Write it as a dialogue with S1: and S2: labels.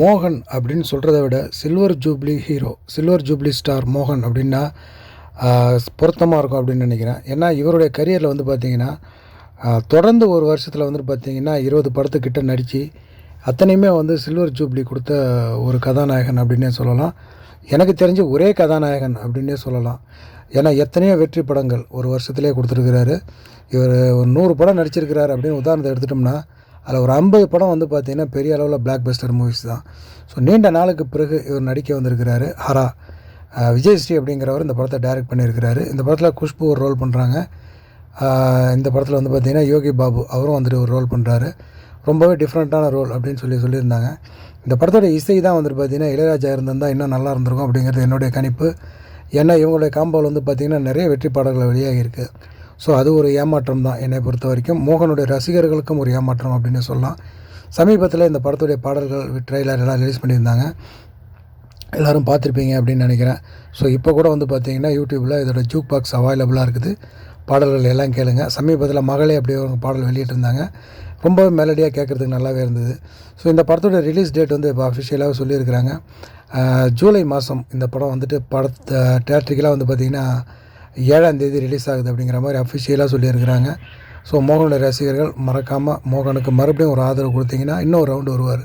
S1: மோகன் அப்படின்னு சொல்கிறத விட silver jubilee hero, silver jubilee star மோகன் அப்படின்னா பொருத்தமாக இருக்கும் அப்படின்னு நினைக்கிறேன். ஏன்னா இவருடைய கரியரில் வந்து பார்த்திங்கன்னா தொடர்ந்து ஒரு வருஷத்தில் வந்துட்டு பார்த்திங்கன்னா 20 படத்துக்கிட்ட நடித்து அத்தனையுமே வந்து சில்வர் ஜூப்ளி கொடுத்த ஒரு கதாநாயகன் அப்படின்னே சொல்லலாம். எனக்கு தெரிஞ்சு ஒரே கதாநாயகன் அப்படின்னே சொல்லலாம். ஏன்னா எத்தனையோ வெற்றி படங்கள் ஒரு வருஷத்துலேயே கொடுத்துருக்கிறாரு. இவர் ஒரு 100 படம் நடிச்சிருக்கிறாரு அப்படின்னு உதாரணத்தை எடுத்துட்டோம்னா அதில் ஒரு 50 படம் வந்து பார்த்திங்கன்னா பெரிய அளவில் பிளாக் பஸ்டர் மூவிஸ் தான். ஸோ நீண்ட நாளுக்கு பிறகு இவர் நடிக்க வந்திருக்கிறாரு. ஹரா விஜய்ஸ்ரீ அப்படிங்கிறவர் இந்த படத்தை டைரக்ட் பண்ணியிருக்கிறாரு. இந்த படத்தில் குஷ்பு ஒரு ரோல் பண்ணுறாங்க. இந்த படத்தில் வந்து பார்த்திங்கன்னா யோகி பாபு அவரும் வந்துட்டு ஒரு ரோல் பண்ணுறாரு. ரொம்பவே டிஃப்ரெண்ட்டான ரோல் அப்படின்னு சொல்லியிருந்தாங்க. இந்த படத்தோட இசை தான் வந்துட்டு பார்த்திங்கன்னா இளையராஜா இருந்திருந்தால் இன்னும் நல்லா இருந்திருக்கும் அப்படிங்கிறது என்னுடைய கணிப்பு. ஏன்னா இவங்களுடைய காம்போவில் வந்து பார்த்திங்கன்னா நிறைய வெற்றி பாடல்கள் வெளியாகிருக்கு. ஸோ அது ஒரு ஏமாற்றம் தான் என்னை பொறுத்த வரைக்கும். மோகனுடைய ரசிகர்களுக்கும் ஒரு ஏமாற்றம் அப்படின்னு சொல்லலாம். சமீபத்தில் இந்த படத்துடைய பாடல்கள் ட்ரெய்லர் எல்லாம் ரிலீஸ் பண்ணியிருந்தாங்க. எல்லோரும் பார்த்துருப்பீங்க அப்படின்னு நினைக்கிறேன். ஸோ இப்போ கூட வந்து பார்த்திங்கன்னா யூடியூப்பில் இதோட ஜூக் பாக்ஸ் அவைலபிளாக இருக்குது. பாடல்கள் எல்லாம் கேளுங்க. சமீபத்தில் மகளே அப்படி ஒரு பாடல் வெளியிட்டிருந்தாங்க. ரொம்பவே மெலடியாக கேட்குறதுக்கு நல்லாவே இருந்தது. ஸோ இந்த படத்தோட ரிலீஸ் டேட் வந்து இப்போ அஃபிஷியலாக சொல்லியிருக்கிறாங்க. ஜூலை மாதம் இந்த படம் வந்துட்டு தேட்டரிக்கெலாம் வந்து பார்த்திங்கன்னா 7ஆம் தேதி ரிலீஸ் ஆகுது அப்படிங்கிற மாதிரி அஃபிஷியலாக சொல்லியிருக்கிறாங்க. ஸோ மோகனுடைய ரசிகர்கள் மறக்காமல் மோகனுக்கு மறுபடியும் ஒரு ஆதரவு கொடுத்தீங்கன்னா இன்னும் ஒரு ரவுண்டு வருவார்.